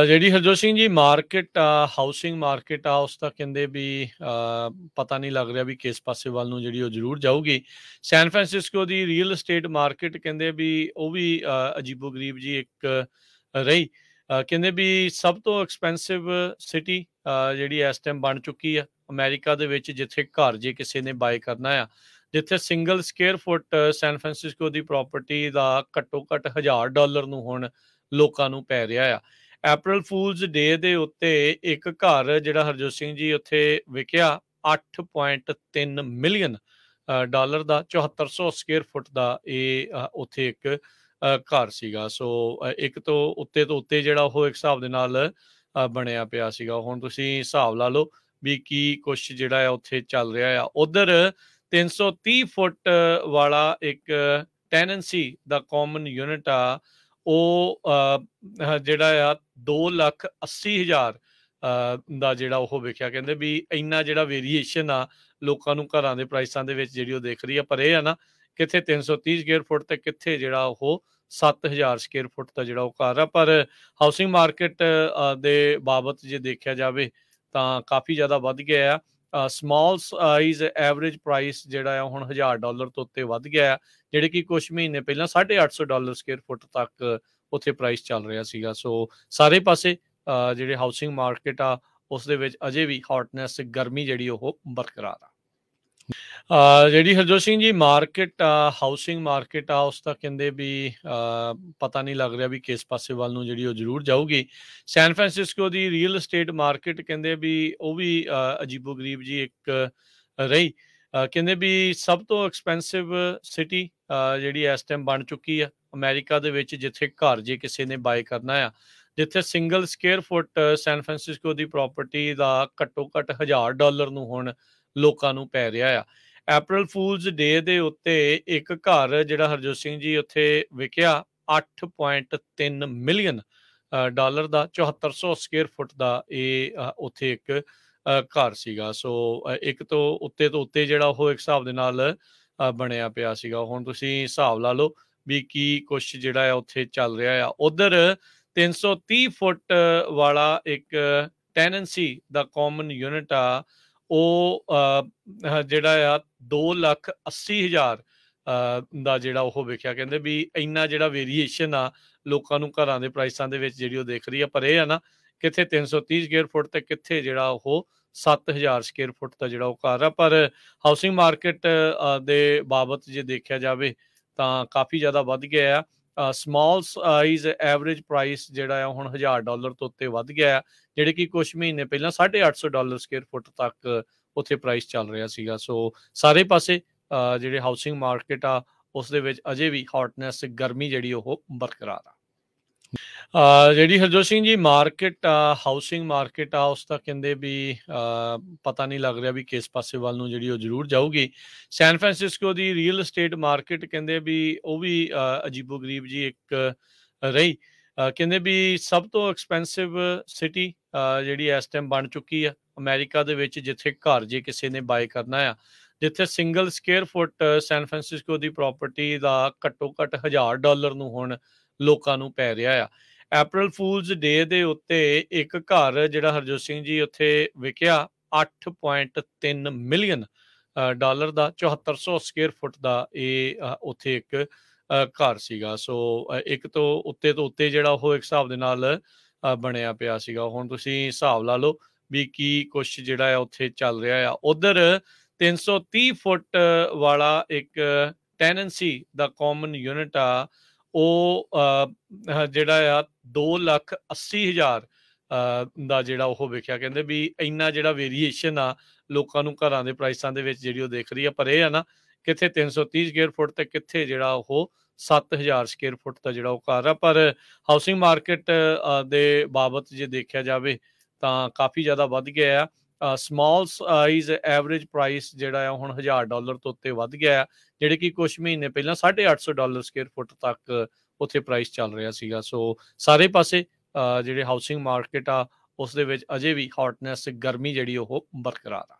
ਜਿਹੜੀ Harjot Singh ji market housing market ਆ ਉਸ ਦਾ ਕਹਿੰਦੇ ਵੀ ਪਤਾ ਨਹੀਂ ਲੱਗ ਰਿਹਾ ਵੀ ਕਿਸ ਪਾਸੇ ਵੱਲ ਨੂੰ ਜਿਹੜੀ ਉਹ ਜ਼ਰੂਰ ਜਾਊਗੀ। ਸੈਨ ਫਰਾਂਸਿਸਕੋ ਦੀ ਰੀਅਲ estate ਮਾਰਕੀਟ ਕਹਿੰਦੇ ਵੀ ਉਹ ਵੀ ਅਜੀਬੋ-ਗਰੀਬ ਜੀ ਇੱਕ ਰਹੀ। ਕਹਿੰਦੇ ਵੀ ਸਭ ਤੋਂ ਐਕਸਪੈਂਸਿਵ ਸਿਟੀ ਜਿਹੜੀ ਇਸ ਟਾਈਮ ਬਣ ਚੁੱਕੀ ਆ ਅਮਰੀਕਾ ਦੇ ਵਿੱਚ, ਜਿੱਥੇ ਘਰ ਜੇ ਕਿਸੇ ਨੇ ਬਾਏ ਕਰਨਾ ਆ, ਜਿੱਥੇ single square foot San Francisco ਦੀ ਪ੍ਰਾਪਰਟੀ ਦਾ ਘੱਟੋ ਘੱਟ $1000 ਨੂੰ ਹੁਣ ਲੋਕਾਂ ਨੂੰ ਪੈ ਰਿਹਾ ਆ। ਅਪ੍ਰੈਲ ਫੂਲਸ ਡੇ ਦੇ ਉੱਤੇ ਇੱਕ ਘਰ ਜਿਹੜਾ ਹਰਜੋਤ ਸਿੰਘ ਜੀ ਉੱਥੇ ਵਿਕਿਆ 8.3 ਮਿਲੀਅਨ ਡਾਲਰ ਦਾ, 7400 ਸਕੁਅਰ ਫੁੱਟ ਦਾ ਇਹ ਉੱਥੇ ਇੱਕ ਘਰ ਸੀਗਾ। ਸੋ ਇੱਕ ਤੋਂ ਉੱਤੇ ਜਿਹੜਾ ਉਹ ਇੱਕ ਹਿਸਾਬ ਦੇ ਨਾਲ ਬਣਿਆ ਪਿਆ ਸੀਗਾ। ਹੁਣ ਤੁਸੀਂ ਹਿਸਾਬ ਲਾ ਲਓ ਵੀ ਕੀ ਕੁਛ ਜਿਹੜਾ ਆ ਉੱਥੇ ਚੱਲ ਰਿਹਾ ਆ। ਉਧਰ 330 ਫੁੱਟ ਵਾਲਾ ਇੱਕ ਟੈਨੈਂਸੀ ਦਾ ਕਾਮਨ ਯੂਨਿਟ ਆ, ਉਹ ਜਿਹੜਾ ਆ 2,80,000 ਦਾ ਜਿਹੜਾ ਉਹ ਵਿਕਿਆ। ਕਹਿੰਦੇ ਵੀ ਇੰਨਾ ਜਿਹੜਾ ਵੇਰੀਏਸ਼ਨ ਆ ਲੋਕਾਂ ਨੂੰ ਘਰਾਂ ਦੇ ਪ੍ਰਾਈਸਾਂ ਦੇ ਵਿੱਚ ਜਿਹੜੀ ਉਹ ਦਿਖ ਰਹੀ ਆ। ਪਰ ਇਹ ਆ ਨਾ, ਕਿੱਥੇ 330 ਸਕੁਅਰ ਫੁੱਟ ਤੇ ਕਿੱਥੇ ਜਿਹੜਾ ਉਹ 7,000 ਸਕੁਅਰ ਫੁੱਟ ਦਾ ਜਿਹੜਾ ਉਹ ਘਰ ਆ। ਪਰ ਹਾਊਸਿੰਗ ਮਾਰਕੀਟ ਦੇ ਬਾਬਤ ਜੇ ਦੇਖਿਆ ਜਾਵੇ ਤਾਂ ਕਾਫੀ ਜ਼ਿਆਦਾ ਵੱਧ ਗਿਆ ਆ। ਸਮਾਲ ਸਾਈਜ਼ ਐਵਰੇਜ ਪ੍ਰਾਈਸ ਜਿਹੜਾ ਆ ਹੁਣ $1000 ਤੋਂ ਉੱਤੇ ਵੱਧ ਗਿਆ ਆ, ਜਿਹੜੇ ਕਿ ਕੁਝ ਮਹੀਨੇ ਪਹਿਲਾਂ $850 ਸਕੁਅਰ ਫੁੱਟ ਤੱਕ ਉੱਥੇ ਪ੍ਰਾਈਸ ਚੱਲ ਰਿਹਾ ਸੀਗਾ। ਸੋ ਸਾਰੇ ਪਾਸੇ ਜਿਹੜੇ ਹਾਊਸਿੰਗ ਮਾਰਕੀਟ ਆ ਉਸ ਦੇ ਵਿੱਚ ਅਜੇ ਵੀ ਹੌਟਨੈਸ, ਗਰਮੀ ਜਿਹੜੀ ਉਹ ਬਰਕਰਾਰ ਆ। ਜਿਹੜੀ Harjot Singh ji market housing market ਆ ਉਸ ਦਾ ਕਹਿੰਦੇ ਵੀ ਪਤਾ ਨਹੀਂ ਲੱਗ ਰਿਹਾ ਵੀ ਕਿਸ ਪਾਸੇ ਵੱਲ ਨੂੰ ਜਿਹੜੀ ਉਹ ਜ਼ਰੂਰ ਜਾਊਗੀ। ਸੈਨ ਫਰਾਂਸਿਸਕੋ ਦੀ ਰੀਅਲ estate ਮਾਰਕੀਟ ਕਹਿੰਦੇ ਵੀ ਉਹ ਵੀ ਅਜੀਬੋ-ਗਰੀਬ ਜੀ ਇੱਕ ਰਹੀ। ਕਹਿੰਦੇ ਵੀ ਸਭ ਤੋਂ ਐਕਸਪੈਂਸਿਵ ਸਿਟੀ ਜਿਹੜੀ ਇਸ ਟਾਈਮ ਬਣ ਚੁੱਕੀ ਆ ਅਮਰੀਕਾ ਦੇ ਵਿੱਚ, ਜਿੱਥੇ ਘਰ ਜੇ ਕਿਸੇ ਨੇ ਬਾਏ ਕਰਨਾ ਆ, ਜਿੱਥੇ single square foot San Francisco ਦੀ ਪ੍ਰਾਪਰਟੀ ਦਾ ਘੱਟੋ ਘੱਟ $1000 ਨੂੰ ਹੁਣ ਲੋਕਾਂ ਨੂੰ ਪੈ ਰਿਹਾ ਆ। ਅਪ੍ਰੈਲ ਫੂਲਸ ਡੇ ਦੇ ਉੱਤੇ ਇੱਕ ਘਰ ਜਿਹੜਾ ਹਰਜੋਤ ਸਿੰਘ ਜੀ ਉੱਥੇ ਵਿਕਿਆ 8.3 ਮਿਲੀਅਨ ਡਾਲਰ ਦਾ, 7400 ਸਕੁਅਰ ਫੁੱਟ ਦਾ ਇਹ ਉੱਥੇ ਇੱਕ ਘਰ ਸੀਗਾ। ਸੋ ਇੱਕ ਤੋਂ ਉੱਤੇ ਜਿਹੜਾ ਉਹ ਇੱਕ ਹਿਸਾਬ ਦੇ ਨਾਲ ਬਣਿਆ ਪਿਆ ਸੀਗਾ। ਹੁਣ ਤੁਸੀਂ ਹਿਸਾਬ ਲਾ ਲਓ ਵੀ ਕੀ ਕੁਛ ਜਿਹੜਾ ਆ ਉੱਥੇ ਚੱਲ ਰਿਹਾ ਆ। ਉਧਰ 330 ਫੁੱਟ ਵਾਲਾ ਇੱਕ ਟੈਨੈਂਸੀ ਦਾ ਕਾਮਨ ਯੂਨਿਟ ਆ, ਉਹ ਜਿਹੜਾ ਆ 2,80,000 ਦਾ ਜਿਹੜਾ ਉਹ ਵਿਕਿਆ। ਕਹਿੰਦੇ ਵੀ ਇੰਨਾ ਜਿਹੜਾ ਵੇਰੀਏਸ਼ਨ ਆ ਲੋਕਾਂ ਨੂੰ ਘਰਾਂ ਦੇ ਪ੍ਰਾਈਸਾਂ ਦੇ ਵਿੱਚ ਜਿਹੜੀ ਉਹ ਦਿਖ ਰਹੀ ਆ। ਪਰ ਇਹ ਆ ਨਾ, ਕਿੱਥੇ 330 ਸਕੁਅਰ ਫੁੱਟ ਤੇ ਕਿੱਥੇ ਜਿਹੜਾ ਉਹ 7,000 ਸਕੁਅਰ ਫੁੱਟ ਦਾ ਜਿਹੜਾ ਉਹ ਘਰ ਆ। ਪਰ ਹਾਊਸਿੰਗ ਮਾਰਕੀਟ ਦੇ ਬਾਬਤ ਜੇ ਦੇਖਿਆ ਜਾਵੇ ਤਾਂ ਕਾਫੀ ਜ਼ਿਆਦਾ ਵੱਧ ਗਿਆ ਆ। ਸਮਾਲ ਸਾਈਜ਼ ਐਵਰੇਜ ਪ੍ਰਾਈਸ ਜਿਹੜਾ ਆ ਹੁਣ $1000 ਤੋਂ ਉੱਤੇ ਵੱਧ ਗਿਆ ਆ, ਜਿਹੜੇ ਕਿ ਕੁਝ ਮਹੀਨੇ ਪਹਿਲਾਂ $850 ਸਕੁਅਰ ਫੁੱਟ ਤੱਕ ਉੱਥੇ ਪ੍ਰਾਈਸ ਚੱਲ ਰਿਹਾ ਸੀਗਾ। ਸੋ ਸਾਰੇ ਪਾਸੇ ਜਿਹੜੇ ਹਾਊਸਿੰਗ ਮਾਰਕੀਟ ਆ ਉਸ ਦੇ ਵਿੱਚ ਅਜੇ ਵੀ ਹੌਟਨੈਸ, ਗਰਮੀ ਜਿਹੜੀ ਉਹ ਬਰਕਰਾਰ ਆ। ਜਿਹੜੀ Harjot Singh ji market housing market ਆ ਉਸ ਦਾ ਕਹਿੰਦੇ ਵੀ ਪਤਾ ਨਹੀਂ ਲੱਗ ਰਿਹਾ ਵੀ ਕਿਸ ਪਾਸੇ ਵੱਲ ਨੂੰ ਜਿਹੜੀ ਉਹ ਜ਼ਰੂਰ ਜਾਊਗੀ। ਸੈਨ ਫਰਾਂਸਿਸਕੋ ਦੀ ਰੀਅਲ estate ਮਾਰਕੀਟ ਕਹਿੰਦੇ ਵੀ ਉਹ ਵੀ ਅਜੀਬੋ-ਗਰੀਬ ਜੀ ਇੱਕ ਰਹੀ। ਕਹਿੰਦੇ ਵੀ ਸਭ ਤੋਂ ਐਕਸਪੈਂਸਿਵ ਸਿਟੀ ਜਿਹੜੀ ਇਸ ਟਾਈਮ ਬਣ ਚੁੱਕੀ ਆ ਅਮਰੀਕਾ ਦੇ ਵਿੱਚ, ਜਿੱਥੇ ਘਰ ਜੇ ਕਿਸੇ ਨੇ ਬਾਏ ਕਰਨਾ ਆ, ਜਿੱਥੇ single square foot San Francisco ਦੀ ਪ੍ਰਾਪਰਟੀ ਦਾ ਘੱਟੋ ਘੱਟ $1000 ਨੂੰ ਹੁਣ ਲੋਕਾਂ ਨੂੰ ਪੈ ਰਿਹਾ ਆ। ਅਪ੍ਰੈਲ ਫੂਲਸ ਡੇ ਦੇ ਉੱਤੇ ਇੱਕ ਘਰ ਜਿਹੜਾ ਹਰਜੋਤ ਸਿੰਘ ਜੀ ਉੱਥੇ ਵਿਕਿਆ 8.3 ਮਿਲੀਅਨ ਡਾਲਰ ਦਾ, 7400 ਸਕੁਅਰ ਫੁੱਟ ਦਾ ਇਹ ਉੱਥੇ ਇੱਕ ਘਰ ਸੀਗਾ। ਸੋ ਇੱਕ ਤੋਂ ਉੱਤੇ ਜਿਹੜਾ ਉਹ ਇੱਕ ਹਿਸਾਬ ਦੇ ਨਾਲ ਬਣਿਆ ਪਿਆ ਸੀਗਾ। ਹੁਣ ਤੁਸੀਂ ਹਿਸਾਬ ਲਾ ਲਓ ਵੀ ਕੀ ਕੁਛ ਜਿਹੜਾ ਆ ਉੱਥੇ ਚੱਲ ਰਿਹਾ ਆ। ਉਧਰ 330 ਫੁੱਟ ਵਾਲਾ ਇੱਕ ਟੈਨੈਂਸੀ ਦਾ ਕਾਮਨ ਯੂਨਿਟ ਆ, ਉਹ ਜਿਹੜਾ ਆ 2,80,000 ਦਾ ਜਿਹੜਾ ਉਹ ਵਿਕਿਆ। ਕਹਿੰਦੇ ਵੀ ਇੰਨਾ ਜਿਹੜਾ ਵੇਰੀਏਸ਼ਨ ਆ ਲੋਕਾਂ ਨੂੰ ਘਰਾਂ ਦੇ ਪ੍ਰਾਈਸਾਂ ਦੇ ਵਿੱਚ ਜਿਹੜੀ ਉਹ ਦਿਖ ਰਹੀ ਆ। ਪਰ ਇਹ ਆ ਨਾ, ਕਿੱਥੇ 330 ਸਕੁਅਰ ਫੁੱਟ ਤੇ ਕਿੱਥੇ ਜਿਹੜਾ ਉਹ 7,000 ਸਕੁਅਰ ਫੁੱਟ ਦਾ ਜਿਹੜਾ ਉਹ ਘਰ ਆ। ਪਰ ਹਾਊਸਿੰਗ ਮਾਰਕੀਟ ਦੇ ਬਾਬਤ ਜੇ ਦੇਖਿਆ ਜਾਵੇ ਤਾਂ ਕਾਫੀ ਜ਼ਿਆਦਾ ਵੱਧ ਗਿਆ ਆ। ਸਮਾਲ ਸਾਈਜ਼ ਐਵਰੇਜ ਪ੍ਰਾਈਸ ਜਿਹੜਾ ਆ ਹੁਣ $1000 ਤੋਂ ਉੱਤੇ ਵੱਧ ਗਿਆ ਆ, ਜਿਹੜੇ ਕਿ ਕੁਝ ਮਹੀਨੇ ਪਹਿਲਾਂ $850 ਸਕੁਅਰ ਫੁੱਟ ਤੱਕ ਉੱਥੇ ਪ੍ਰਾਈਸ ਚੱਲ ਰਿਹਾ ਸੀਗਾ। ਸੋ ਸਾਰੇ ਪਾਸੇ ਜਿਹੜੇ ਹਾਊਸਿੰਗ ਮਾਰਕੀਟ ਆ ਉਸ ਦੇ ਵਿੱਚ ਅਜੇ ਵੀ ਹੌਟਨੈਸ, ਗਰਮੀ ਜਿਹੜੀ ਉਹ ਬਰਕਰਾਰ ਆ।